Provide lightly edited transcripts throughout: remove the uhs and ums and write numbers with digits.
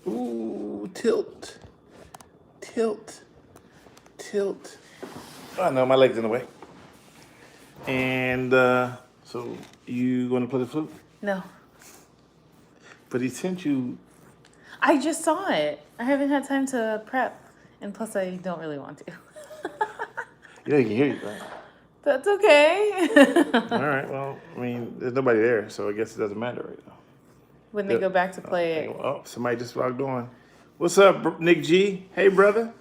Ooh, tilt. Oh no, my leg's in the way. And so you going to play the flute? No. But he sent you. I just saw it. I haven't had time to prep. And plus, I don't really want to. Yeah, he can hear you, right? That's okay. All right. Well, I mean, there's nobody there, so I guess it doesn't matter right now. When they go back to play it. Oh, somebody just logged on. What's up, Nick G? Hey, brother.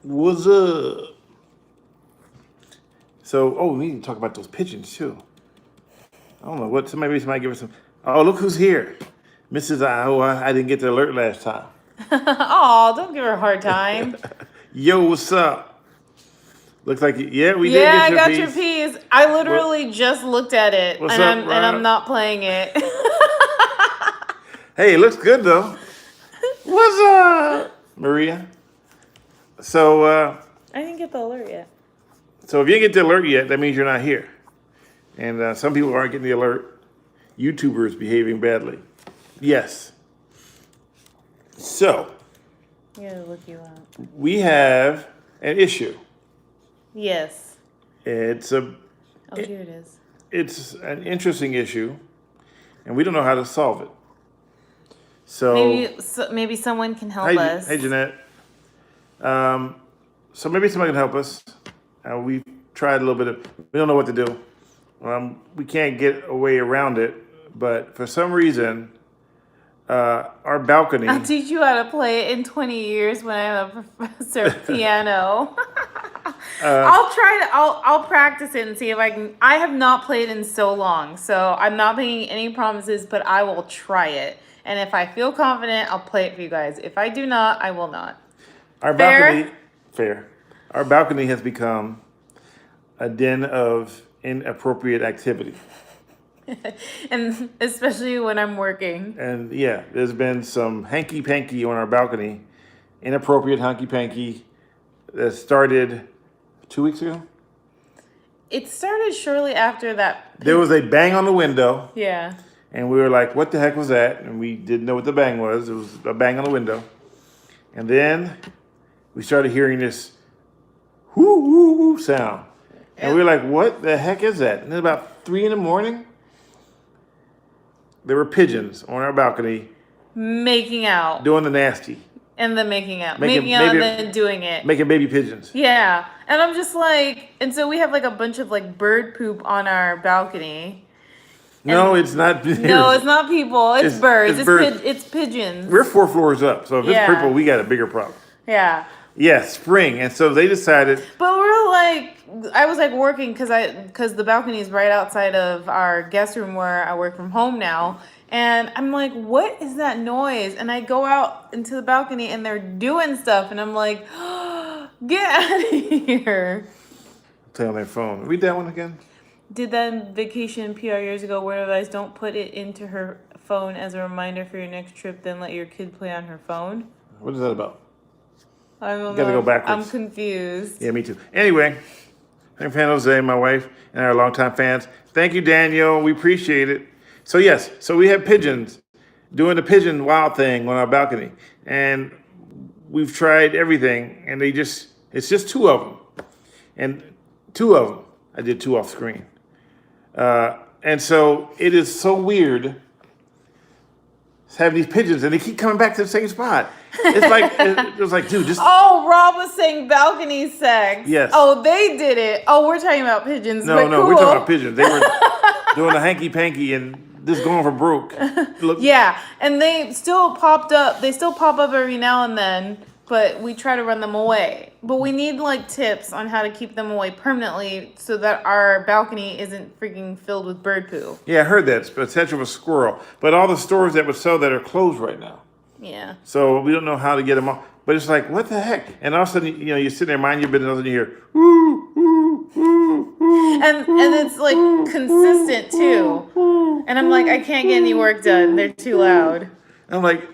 What's up? So, we need to talk about those pigeons too. I don't know what. Somebody give us some. Oh, look who's here, Mrs. I didn't get the alert last time. Oh, don't give her a hard time. Yo, what's up? Looks like we did get your piece. Yeah, I got your piece. I literally just looked at it, What's and up, I'm not playing it. Hey, it looks good though. What's up, Maria? So, I didn't get the alert yet. so if you didn't get the alert yet, that means you're not here. And some people aren't getting the alert. YouTubers behaving badly. Yes. So, I gotta look you up. we have an issue. Yes. It's Oh, here it is. It's an interesting issue, and we don't know how to solve it. So Maybe someone can help hey, us. Hey, Jeanette. So maybe somebody can help us. We've tried a little bit of. We don't know what to do. We can't get a way around it, but for some reason, our balcony. I'll teach you how to play it in 20 years when I'm a professor of piano. I'll practice it and see if I can. I have not played in so long, so I'm not making any promises, but I will try it. And if I feel confident, I'll play it for you guys. If I do not, I will not. Our balcony, fair. Our balcony has become a den of inappropriate activity. And especially when I'm working. And yeah, there's been some hanky-panky on our balcony, inappropriate hanky-panky that started 2 weeks ago. It started shortly after that. There was a bang on the window. Yeah. And we were like, what the heck was that? And we didn't know what the bang was. It was a bang on the window. And then we started hearing this whoo, whoo, whoo sound. And we were like, what the heck is that? And then about 3 a.m, there were pigeons on our balcony. Making out. Doing the nasty. And then making out. Making Making out and then doing it. Making baby pigeons. Yeah. And I'm just like, and so we have like a bunch of like bird poop on our balcony. No, it's not. No, it's not people. It's birds. It's birds. It's pigeons. We're 4 floors up, so if it's people, we got a bigger problem. Yeah. Yeah, spring, and so they decided. But we're like, I was like working because the balcony is right outside of our guest room where I work from home now, and I'm like, what is that noise? And I go out into the balcony and they're doing stuff, and I'm like, oh, get out of here. Play on their phone. Read that one again. Did that in Vacation PR years ago where advice don't put it into her phone as a reminder for your next trip, then let your kid play on her phone? What is that about? I don't know. Gotta go backwards. I'm confused. Yeah, me too. Anyway, I'm fan Jose, my wife, and our longtime fans. Thank you, Daniel. We appreciate it. So yes, so we have pigeons doing the pigeon wild thing on our balcony. And we've tried everything, and it's just 2 of them. And 2 of them, I did 2 off screen. And so it is so weird having these pigeons, and they keep coming back to the same spot. It's like, it was like, dude, just. Oh, Rob was saying balcony sex. Yes. Oh, they did it. Oh, we're talking about pigeons. No, cool. we're talking about pigeons. They were doing the hanky-panky and just going for broke. Look. Yeah, and they still popped up. They still pop up every now and then, but we try to run them away. But we need like tips on how to keep them away permanently so that our balcony isn't freaking filled with bird poo. Yeah, I heard that. It's potential of a squirrel. But all the stores that would sell that are closed right now. Yeah. So we don't know how to get them off. But it's like, what the heck? And all of a sudden, you sit there, mind your business, and all of a sudden you hear, woo, woo, woo, woo. And it's like consistent too. And I'm like, I can't get any work done. They're too loud. And I'm like,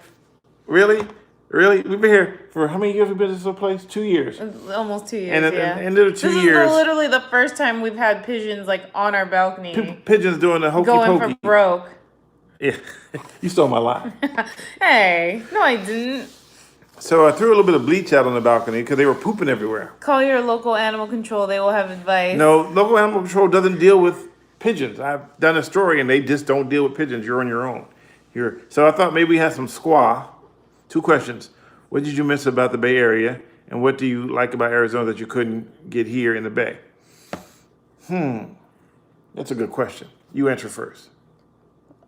really? Really? We've been here for how many years? We've been in this place? 2 years. Almost 2 years. And at yeah. the end of the 2 years, This is literally the first time we've had pigeons like on our balcony. Pigeons doing the hokey going pokey. for broke. Yeah, you stole my line. Hey, no, I didn't. So I threw a little bit of bleach out on the balcony because they were pooping everywhere. Call your local animal control. They will have advice. No, local animal control doesn't deal with pigeons. I've done a story and they just don't deal with pigeons. You're on your own. So I thought maybe we had some squaw. 2 questions. What did you miss about the Bay Area? And what do you like about Arizona that you couldn't get here in the Bay? That's a good question. You answer first.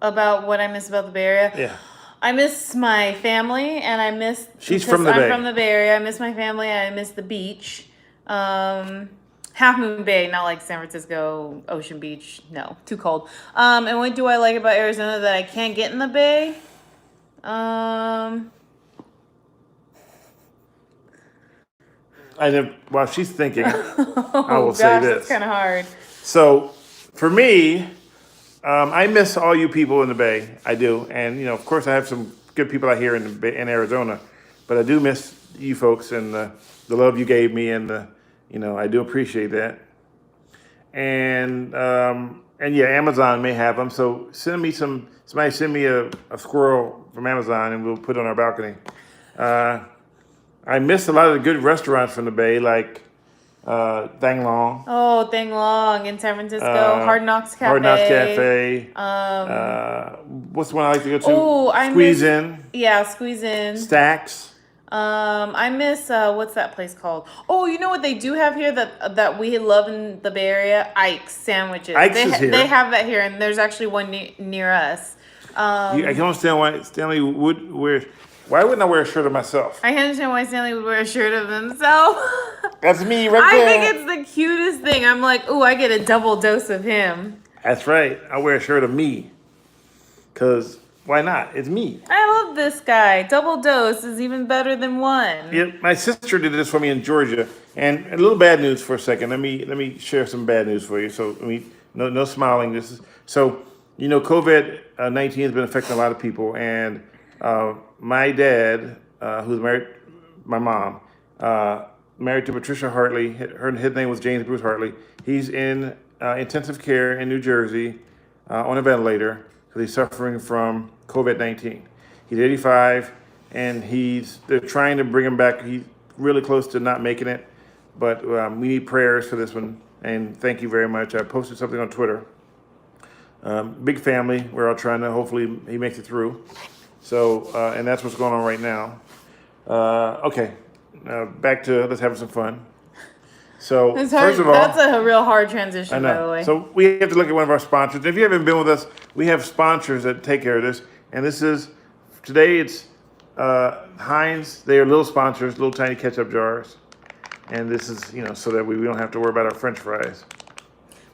About what I miss about the Bay Area? Yeah. I miss my family, and I miss. She's because from the I'm Bay. from the Bay Area. I miss my family. I miss the beach. Half Moon Bay, not like San Francisco Ocean Beach. No, too cold. And what do I like about Arizona that I can't get in the Bay? While she's thinking, I Oh will gosh, say that's this. kind of hard. So for me, I miss all you people in the Bay. I do, and of course, I have some good people out here in the Bay, in Arizona, but I do miss you folks and the love you gave me, and I do appreciate that. And yeah, Amazon may have them. So somebody send me a squirrel from Amazon, and we'll put it on our balcony. I miss a lot of the good restaurants from the Bay, like Thang Long. Oh, Thang Long in San Francisco. Hard Knocks Cafe. Hard Knocks Cafe. What's the one I like to go to? Oh, Squeeze In. Yeah, Squeeze In. Stacks. I miss what's that place called? Oh, you know what they do have here that we love in the Bay Area? Ike's sandwiches. Ike's is here. They have that here, and there's actually one near us. I can understand why Stanley would wear. Why wouldn't I wear a shirt of myself? I can understand why Stanley would wear a shirt of himself. That's me right I there. think it's the cutest thing. I'm like, ooh, I get a double dose of him. That's right. I wear a shirt of me. Because why not? It's me. I love this guy. Double dose is even better than one. Yeah, my sister did this for me in Georgia. And a little bad news for a second. Let me share some bad news for you. So no smiling. COVID-19 has been affecting a lot of people, and my dad, who's married, my mom, married to Patricia Hartley. His name was James Bruce Hartley. He's in intensive care in New Jersey on a ventilator because he's suffering from COVID-19. He's 85, and they're trying to bring him back. He's really close to not making it, but we need prayers for this one. And thank you very much. I posted something on Twitter. Big family. We're all trying to. Hopefully, he makes it through. So, and that's what's going on right now. Okay, back to let's have some fun. So, first of all, that's a real hard transition, by the way. So we have to look at one of our sponsors. If you haven't been with us, we have sponsors that take care of this. And today it's Heinz. They are little sponsors, little tiny ketchup jars. And this is, so that we don't have to worry about our French fries.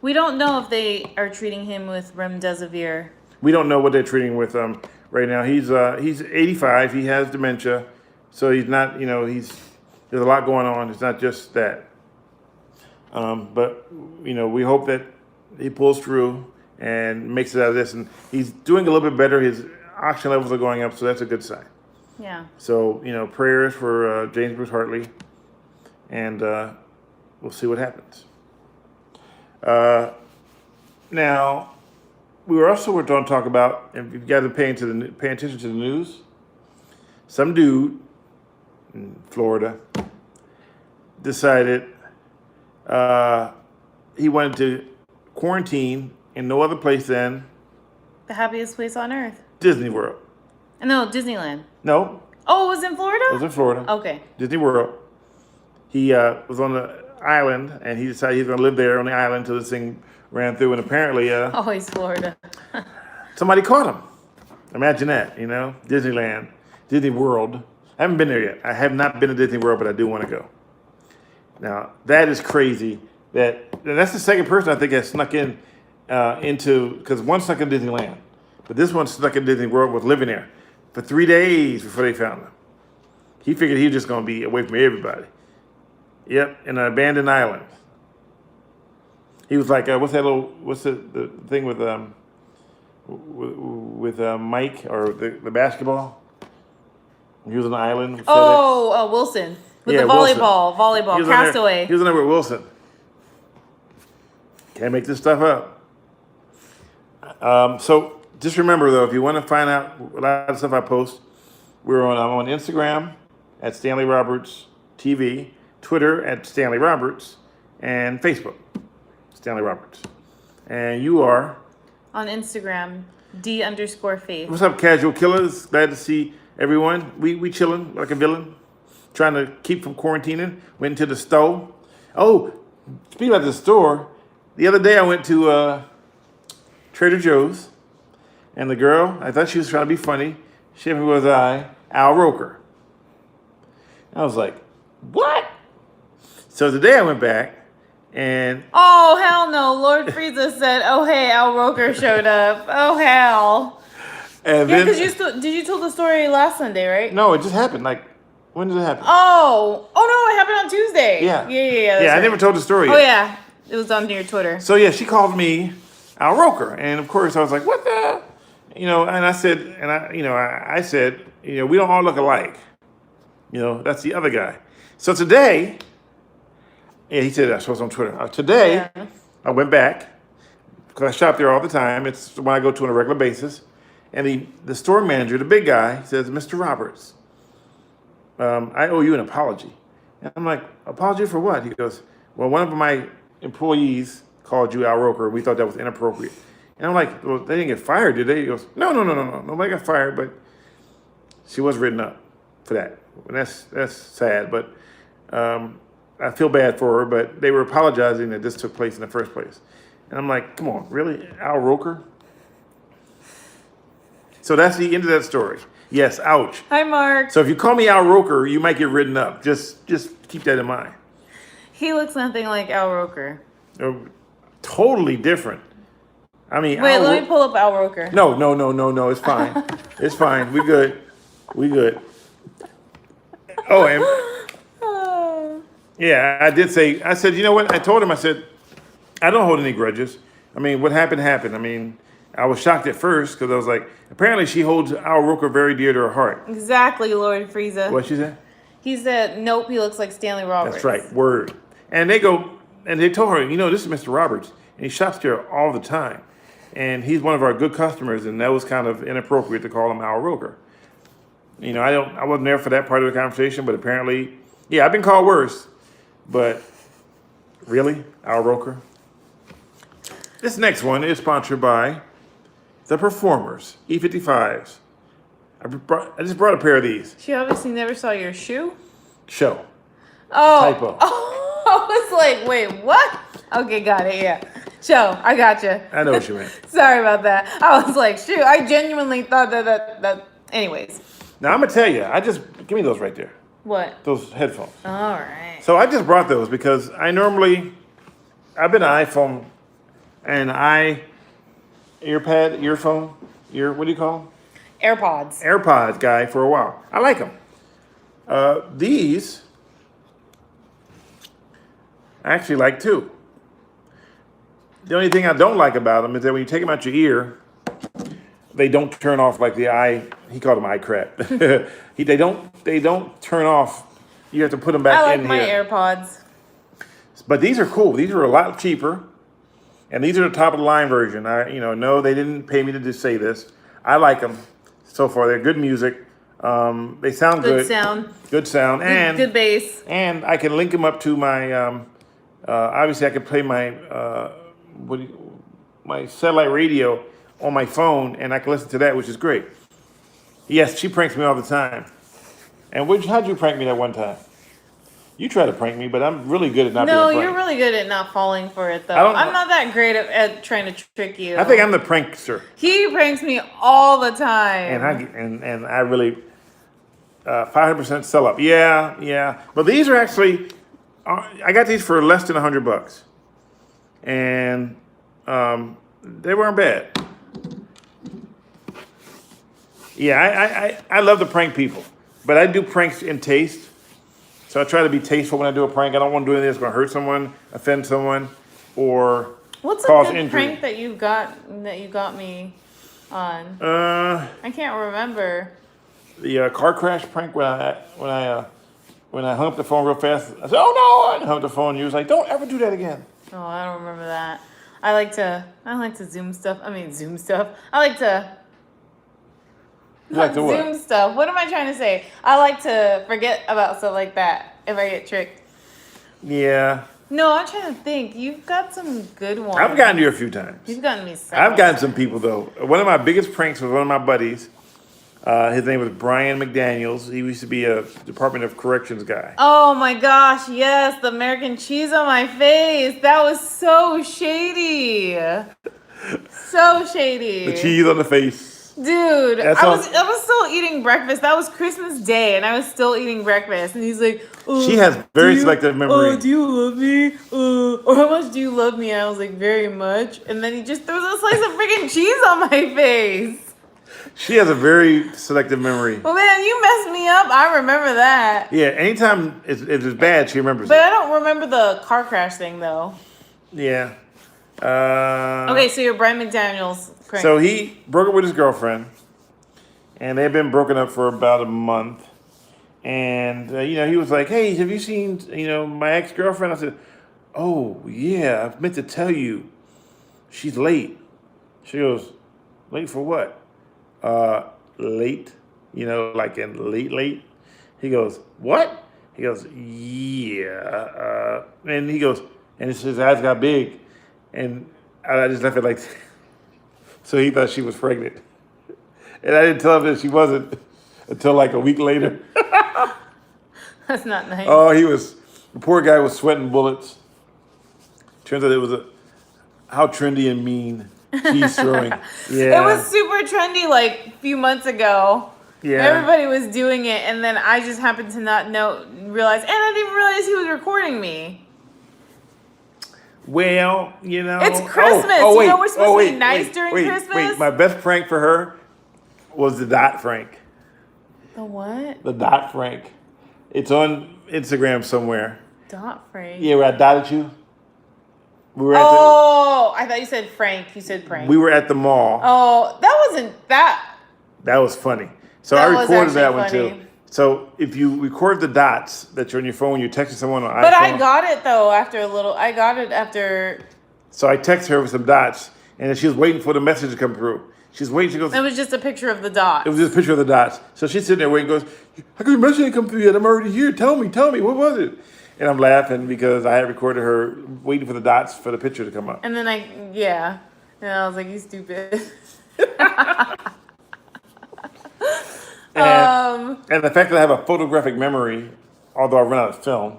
We don't know if they are treating him with remdesivir. We don't know what they're treating with right now. He's 85. He has dementia, so he's not. There's a lot going on. It's not just that. But we hope that he pulls through and makes it out of this. And he's doing a little bit better. His oxygen levels are going up, so that's a good sign. Yeah. So prayers for James Bruce Hartley, and we'll see what happens. Now, we're going to talk about, if you guys are paying attention to the news, some dude in Florida decided he wanted to quarantine in no other place than the happiest place on earth. Disney World. No, Disneyland. No. Oh, it was in Florida? It was in Florida. Okay. Disney World. He was on the island, and he decided he's going to live there on the island until this thing ran through, and apparently always Florida. somebody caught him. Imagine that, Disneyland, Disney World. I haven't been there yet. I have not been to Disney World, but I do want to go. Now, that is crazy. That's the second person I think that snuck because one snuck in Disneyland, but this one snuck in Disney World, was living there for 3 days before they found him. He figured he was just going to be away from everybody. Yep, in an abandoned island. He was like, what's the thing with Mike, or the basketball? He was on an island. Wilson. With the volleyball, Castaway. He was on there with Wilson. Can't make this stuff up. So Just remember though, if you want to find out a lot of stuff I post, I'm on Instagram at Stanley Roberts TV, Twitter at Stanley Roberts, and Facebook, Stanley Roberts. And you are On Instagram, D_faith. what's up, casual killers? Glad to see everyone. We chilling like a villain, trying to keep from quarantining. Went into the store. Oh, speaking about the store, the other day I went to Trader Joe's, and the girl, I thought she was trying to be funny. She hit me with Al Roker. I was like, what? So today I went back, and Oh, hell no. Lord Frieza said, oh, hey, Al Roker showed up. Oh, hell. and Yeah, then because you told the story last Sunday, right? no, it just happened. Like, when did it happen? Oh no, it happened on Tuesday. Yeah. Yeah. I That's never right. told the story Oh yet. yeah, it was on your Twitter. So yeah, she called me Al Roker, and of course I was like, "What the?" And I said, I said, we don't all look alike. That's the other guy. So today, yeah, he said that. So I was on Twitter. Today, Yeah. I went back because I shop there all the time. It's the one I go to on a regular basis, and the store manager, the big guy, says, "Mr. Roberts, I owe you an apology." And I'm like, "Apology for what?" He goes, "Well, one of my employees called you Al Roker. We thought that was inappropriate." And I'm like, "Well, they didn't get fired, did they?" He goes, No. Nobody got fired, but she was written up for that. And that's sad, but I feel bad for her, but they were apologizing that this took place in the first place. And I'm like, come on, really? Al Roker? So that's the end of that story. Yes, ouch. Hi, Mark. So if you call me Al Roker, you might get written up. Just keep that in mind. He looks nothing like Al Roker. They're totally different. I mean, Wait, let me pull up Al Roker. No. It's fine. It's fine. We good. Oh, and Oh. yeah, I said, you know what? I told him, I said, I don't hold any grudges. I mean, what happened, happened. I mean, I was shocked at first because I was like, apparently she holds Al Roker very dear to her heart. Exactly, Lord Frieza. What she said? He said, nope, he looks like Stanley Roberts. That's right, word. And they told her, this is Mr. Roberts, and he shops there all the time. And he's one of our good customers, and that was kind of inappropriate to call him Al Roker. I wasn't there for that part of the conversation, but apparently, yeah, I've been called worse. But really, Al Roker? This next one is sponsored by the Performers, E55s. I just brought a pair of these. She obviously never saw your shoe. Show. Oh. Typo. Oh, I was like, wait, what? Okay, got it, yeah. Show, I got you. I know what you meant. Sorry about that. I was like, shoot, I genuinely thought that. Anyways. Now, I'm going to tell you, give me those right there. What? Those headphones. All right. So I just brought those because I've been an iPhone and earphone, what do you call them? AirPods. AirPods guy for a while. I like them. These, I actually like too. The only thing I don't like about them is that when you take them out your ear, they don't turn off like he called them eye crap. They don't turn off. You have to put them back I in like my here. AirPods. But these are cool. These are a lot cheaper. And these are the top of the line version. No, they didn't pay me to just say this. I like them so far. They're good music. They sound good. Good sound. And good bass. And I can link them up to my, obviously I can play my, my satellite radio on my phone, and I can listen to that, which is great. Yes, she pranks me all the time. And how'd you prank me that one time? You try to prank me, but I'm really good at not being pranked. No, you're really good at not falling for it, though. don't- I'm not that great at trying to trick you. I think I'm the prankster. He pranks me all the time. And I really 500% sell up. Yeah. But these are actually, I got these for less than $100, and they weren't bad. Yeah, I love to prank people, but I do pranks in taste. So I try to be tasteful when I do a prank. I don't want to do anything that's going to hurt someone, offend someone, or What's a cause good injury. prank that you got me on? I can't remember. The car crash prank when I hung up the phone real fast. I said, "Oh no!" I hung up the phone. And you was like, "Don't ever do that again." Oh, I don't remember that. I like to Zoom stuff. Zoom stuff. I like to You like to what? Zoom stuff. What am I trying to say? I like to forget about stuff like that if I get tricked. Yeah. No, I'm trying to think. You've got some good ones. I've gotten you a few times. You've gotten me several. I've gotten some people, though. One of my biggest pranks was one of my buddies. His name was Brian McDaniels. He used to be a Department of Corrections guy. Oh my gosh, yes, the American cheese on my face. That was so shady. So shady. The cheese on the face. Dude, That's I was still eating breakfast. That was Christmas Day, and I was still eating breakfast. And he's like, oh, She has very selective memory. Oh, do you love me? Or how much do you love me? And I was like, very much. And then he just throws a slice of freaking cheese on my face. She has a very selective memory. Well, man, you messed me up. I remember that. Yeah, anytime it's bad, she remembers But it. I don't remember the car crash thing, though. Yeah. Okay, so you're Brian McDaniels. Prank. So he broke up with his girlfriend, and they've been broken up for about a month. And he was like, "Hey, have you seen my ex-girlfriend?" I said, "Oh yeah, I meant to tell you, she's late." She goes, "Late for what?" Late, like in late. He goes, "What?" He goes, "Yeah," and he goes, and his eyes got big, and I just left it like. So he thought she was pregnant. And I didn't tell him that she wasn't until like a week later. That's not nice. Oh, the poor guy was sweating bullets. Turns out it was how trendy and mean cheese throwing. Yeah. It was super trendy like a few months ago. Yeah. Everybody was doing it, and then I just happened to not realize, and I didn't realize he was recording me. Well, It's Christmas. Wait, we're supposed to be nice wait, during wait, Christmas. Wait, my best prank for her was the dot Frank. The what? The dot Frank. It's on Instagram somewhere. Dot Frank. Yeah, where I dotted you. We were I thought you said Frank. You said prank. we were at the mall. Oh, that wasn't that. That was funny. So That I was recorded that actually one funny. too. So if you record the dots that you're on your phone, you're texting someone on iPhone. But I got it though after a little. I got it after. So I texted her with some dots, and then she was waiting for the message to come through. She's waiting. She goes. It was just a picture of the dot. It was just a picture of the dots. So she's sitting there waiting. Goes, how come your message didn't come through yet? I'm already here. Tell me, what was it? And I'm laughing because I had recorded her waiting for the dots for the picture to come up. And then and I was like, you stupid. And the fact that I have a photographic memory, although I run out of film,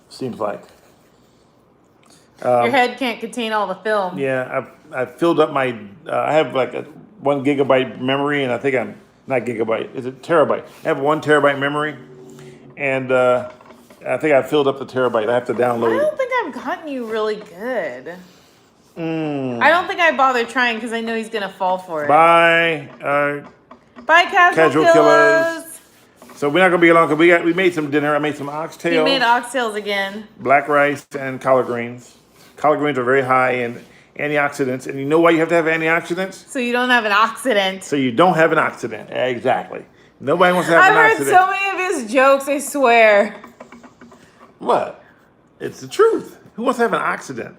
seems like. Your head can't contain all the film. Yeah, I've filled up my. I have like a 1 gigabyte memory, and I think I'm not gigabyte. Is it terabyte? I have 1 terabyte memory, and I think I filled up the terabyte. I have to download. I don't think I've gotten you really good. Mm. I don't think I bother trying because I know he's gonna fall for it. Bye, Bye, casual killers. So we're not gonna be long because we made some dinner. I made some oxtails. You made oxtails again. Black rice and collard greens. Collard greens are very high in antioxidants, and you know why you have to have antioxidants? So you don't have an oxidant. So you don't have an oxidant. Exactly. Nobody wants to have I've an heard accident. so many of his jokes, I swear. What? It's the truth. Who wants to have an accident?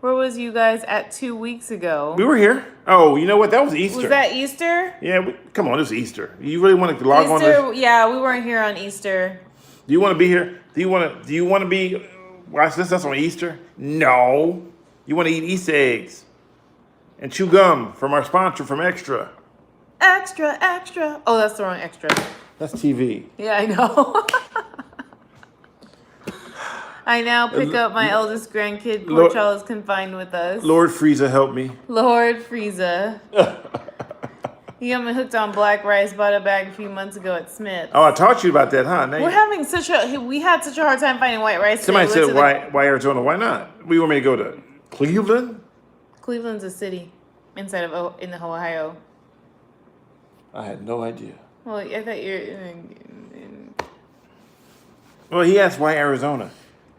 Where was you guys at 2 weeks ago? We were here. Oh, you know what? That was Easter. Was that Easter? Yeah, come on, it was Easter. You really want to log on Easter, this? yeah, we weren't here on Easter. Do you want to be here? Do you want to be watch this on Easter? No. You want to eat Easter eggs and chew gum from our sponsor from Extra. Extra, extra. Oh, that's the wrong extra. That's TV. Yeah, I know. I now pick up my eldest grandkid. Poor Lord- child is confined with us. Lord Frieza, help me. Lord Frieza. He got me hooked on black rice. Bought a bag a few months ago at Smith's. Oh, I taught you about that, huh? Now We had such a hard time finding white rice. somebody today. We said, went to why Arizona? Why not? We want me to go to Cleveland? Cleveland's a city in Ohio. I had no idea. Well, I thought you're. Well, he asked why Arizona.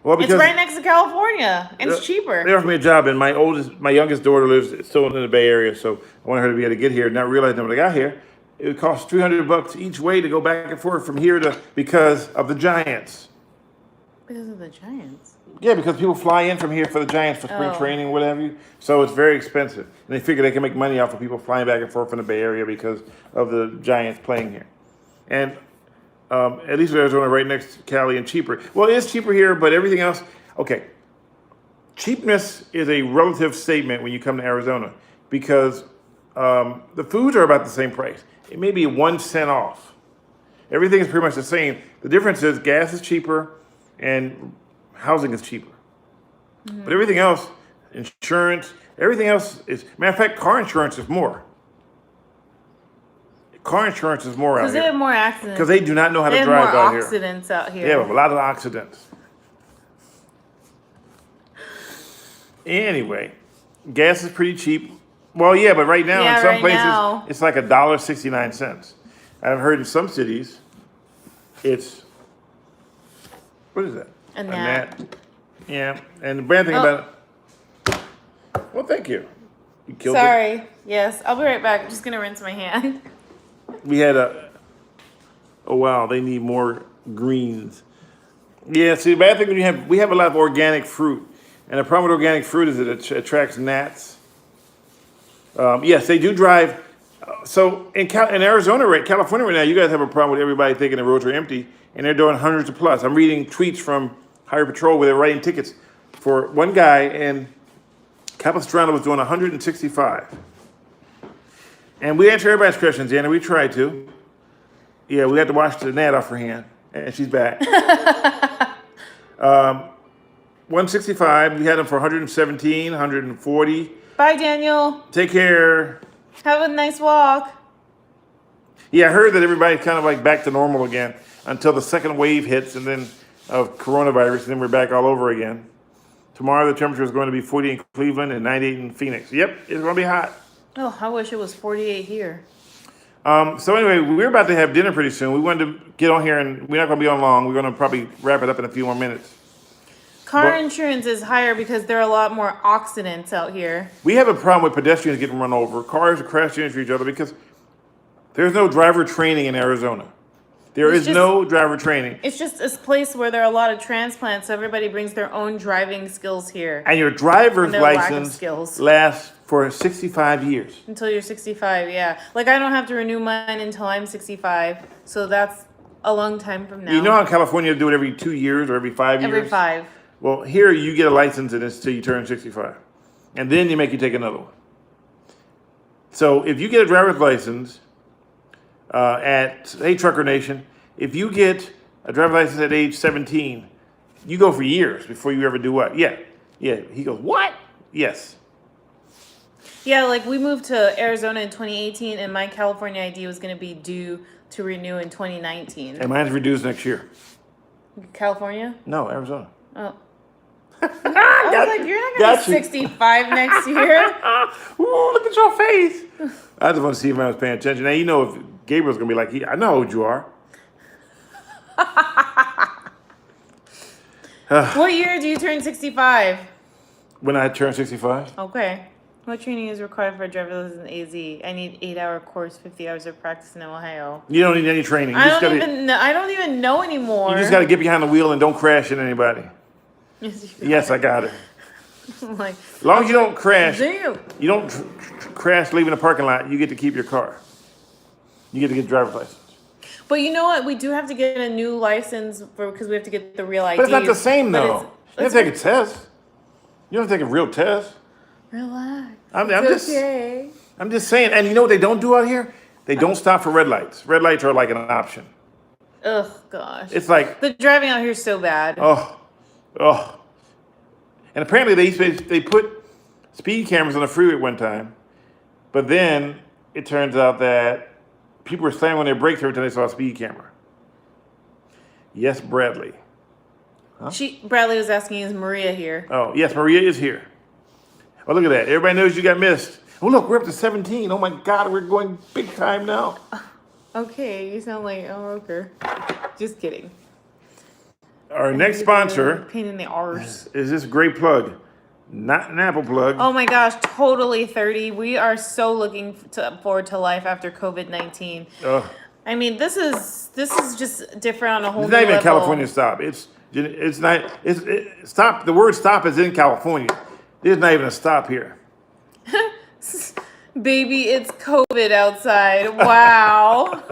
Well, It's right next to California, and it's they cheaper. offered me a job, and my youngest daughter lives still in the Bay Area, so I wanted her to be able to get here. Not realizing when I got here, it would cost $300 each way to go back and forth from here to because of the Giants. Because of the Giants. Yeah, because people fly in from here for the Giants for spring training, whatever. So it's very expensive. And they figure they can make money off of people flying back and forth from the Bay Area because of the Giants playing here. And at least Arizona right next to Cali and cheaper. Well, it is cheaper here, but everything else, okay. Cheapness is a relative statement when you come to Arizona because the foods are about the same price. It may be 1 cent off. Everything is pretty much the same. The difference is gas is cheaper and housing is cheaper. Mm-hmm. But everything else, insurance, everything else is, matter of fact, car insurance is more. Car insurance is more out here. Because they have more accidents. Because they do not know how to drive out here. They have more accidents out here. They have a lot of accidents. Anyway, gas is pretty cheap. Well, yeah, but right now in some places it's like $1.69. I've heard in some cities it's, what is that? A gnat. Yeah, and the bad thing about it. Well, thank you. You killed it. Sorry. Yes, I'll be right back. I'm just gonna rinse my hand. We had oh wow, they need more greens. Yeah, see, the bad thing when we have a lot of organic fruit. And the problem with organic fruit is that it attracts gnats. Yes, they do drive. So in Arizona, California right now, you guys have a problem with everybody thinking the roads are empty, and they're doing hundreds of plus. I'm reading tweets from Highway Patrol where they're writing tickets for one guy, and Capistrano was doing 165. And we answer everybody's questions, Anna. We tried to. Yeah, we had to wash the gnat off her hand, and she's back. 165. We had them for 117, 140. Bye, Daniel. Take care. Have a nice walk. Yeah, I heard that everybody's kind of like back to normal again until the second wave hits and then of coronavirus, and then we're back all over again. Tomorrow the temperature is going to be 40 in Cleveland and 98 in Phoenix. Yep, it's going to be hot. Oh, I wish it was 48 here. So anyway, we're about to have dinner pretty soon. We wanted to get on here, and we're not going to be on long. We're going to probably wrap it up in a few more minutes. Car insurance is higher because there are a lot more accidents out here. We have a problem with pedestrians getting run over. Cars are crashing into each other because there's no driver training in Arizona. There is no driver training. It's just a place where there are a lot of transplants, so everybody brings their own driving skills here. And your driver's license lasts for 65 years. Until you're 65, yeah. Like, I don't have to renew mine until I'm 65, so that's a long time from now. You know how in California they do it every 2 years or every 5 years? Every 5. Well, here you get a license and it's till you turn 65. And then you make you take another one. So if you get a driver's license hey, Trucker Nation, if you get a driver's license at age 17, you go for years before you ever do what? Yeah. He goes, what? Yes. Yeah, like we moved to Arizona in 2018 and my California ID was going to be due to renew in 2019. And mine's reduced next year. California? No, Arizona. Oh. I was like, you're not going to be 65 next year. Ooh, look at your face. I just want to see if I was paying attention. Now, you know if Gabriel's going to be like, I know how old you are. What year do you turn 65? When I turn 65. Okay. What training is required for a driver's license in AZ? I need 8-hour course, 50 hours of practice in Ohio. You don't need any training. I don't even know anymore. You just got to get behind the wheel and don't crash into anybody. Yes, I got it. Like, as long as you don't crash, damn. You don't crash leaving the parking lot, you get to keep your car. You get to get a driver's license. But you know what? We do have to get a new license because we have to get the real ID. But it's not the same, though. You have to take a test. You don't have to take a real test. Relax. I'm just saying. And you know what they don't do out here? They don't stop for red lights. Red lights are like an option. Ugh, gosh. It's like the driving out here is so bad. Oh. And apparently they put speed cameras on the freeway at one time, but then it turns out that people were slamming on their brakes every time they saw a speed camera. Yes, Bradley. Huh? Bradley was asking, is Maria here? Oh, yes, Maria is here. Oh, look at that. Everybody knows you got missed. Oh, look, we're up to 17. Oh, my God, we're going big time now. Okay, you sound like a roker. Just kidding. Our next sponsor pain in the arse. Is this great plug. Not an Apple plug. Oh, my gosh, totally 30. We are so looking forward to life after COVID-19. I mean, this is just different on a whole new level. It's not even California stop. It's It's not. Stop. The word "stop" is in California. There's not even a stop here. Baby, it's COVID outside. Wow.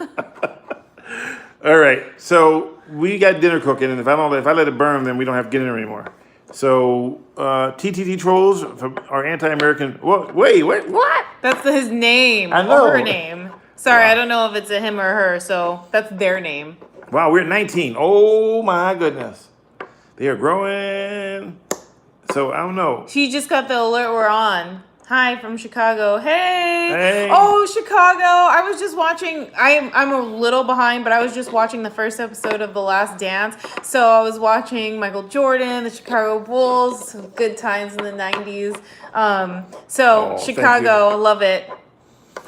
All right. So we got dinner cooking, and if I let it burn, then we don't have dinner anymore. So TTT trolls are anti-American. Wait, what? That's his name. I know. Or her name. Sorry, I don't know if it's a him or her, so that's their name. Wow, we're at 19. Oh my goodness, they are growing. So I don't know. She just got the alert we're on. Hi from Chicago. Hey. Hey. Oh, Chicago. I was just watching. I'm a little behind, but I was just watching the first episode of The Last Dance. So I was watching Michael Jordan, the Chicago Bulls, some good times in the 90s. Chicago, I love it.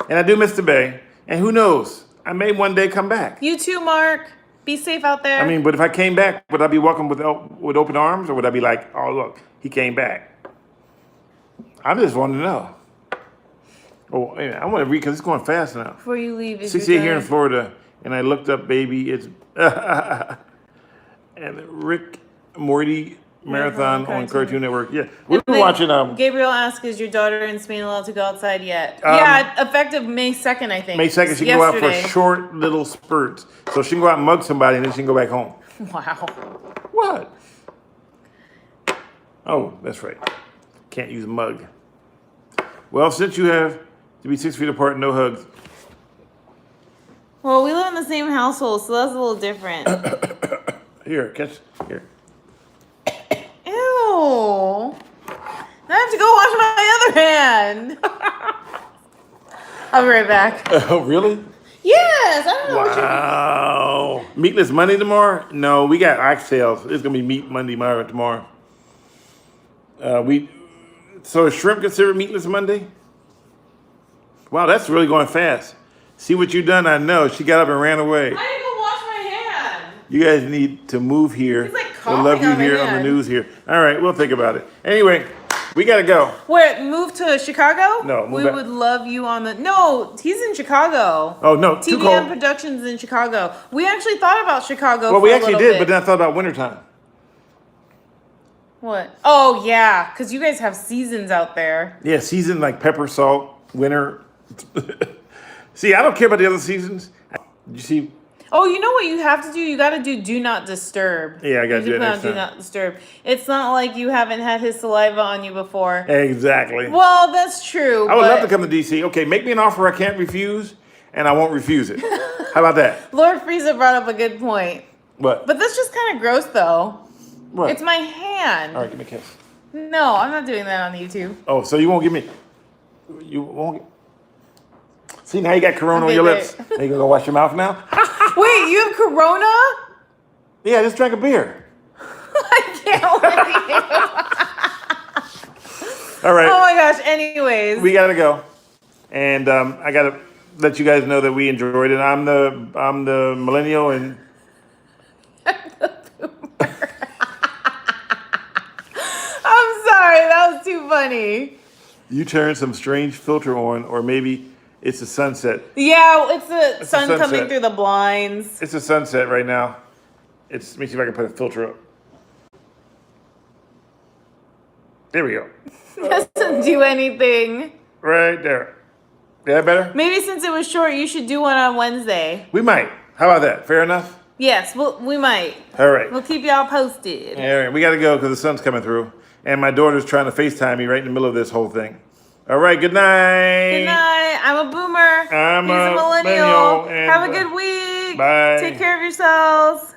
And I do miss the Bay. And who knows? I may one day come back. You too, Mark. Be safe out there. I mean, but if I came back, would I be welcomed with open arms, or would I be like, oh look, he came back? I just want to know. Oh, I want to read because it's going fast now. Before you leave, is 68 here in Florida, and I looked up, baby. It's and Rick Morty marathon on Cartoon Network. Yeah, we were watching. Gabriel asked, "Is your daughter in Spain allowed to go outside yet?" Yeah, effective May 2nd, I think. May 2nd, she can go out for short little spurts, so she can go out and mug somebody, and then she can go back home. Wow. What? Oh, that's right. Can't use a mug. Well, since you have to be 6 feet apart, no hugs. Well, we live in the same household, so that's a little different. Here, catch. Here. Ew. Now I have to go wash my other hand. I'll be right back. Oh, really? Yes, I don't know Wow. Meatless Monday tomorrow? No, we got oxtails. It's going to be meat Monday tomorrow. So is shrimp considered meatless Monday? Wow, that's really going fast. See what you done? I know. She got up and ran away. I need to go wash my hand. You guys need to move here. He's like We'll love you coughing on my here on the hand. news here. All right, we'll think about it. Anyway, we got to go. Wait, move to Chicago? No, move we back. would love you on the. No, he's in Chicago. Oh, no, too TVM cold. Productions in Chicago. We actually thought about Chicago. Well, for we a actually little did, bit. but then I thought about wintertime. What? Oh yeah, because you guys have seasons out there. Yeah, season like pepper, salt, winter. See, I don't care about the other seasons. You see, Oh, you know what you have to do? You got to do not disturb. Yeah, I gotta You do it put next on do time. not disturb. It's not like you haven't had his saliva on you before. exactly. Well, that's true. I would love to but come to DC. Okay, make me an offer I can't refuse, and I won't refuse it. How about that? Lord Frieza brought up a good point. What? But that's just kind of gross, though. What? It's my hand. All right, give me a kiss. No, I'm not doing that on YouTube. Oh, so you won't give me? You won't? See, now you got Corona on Okay, your wait. lips. Now you gonna go wash your mouth now? Wait, you have Corona? Yeah, I just drank a beer. I can't wait. All right. Oh my gosh. Anyways. We gotta go, and I gotta let you guys know that we enjoyed it. I'm the millennial, and I'm sorry. That was too funny. you turned some strange filter on, or maybe it's the sunset. Yeah, it's the the sun coming sunset. through the blinds. It's a sunset right now. Let me see if I can put a filter up. There we go. Doesn't do anything. Right there. Is that better? Maybe since it was short, you should do one on Wednesday. We might. How about that? Fair enough? Yes, we might. All right. We'll keep y'all posted. All right. We got to go because the sun's coming through. And my daughter's trying to FaceTime me right in the middle of this whole thing. All right. Good night. Good night. I'm a boomer. I'm He's a a millennial. millennial, and, Have a good week. bye. Take care of yourselves.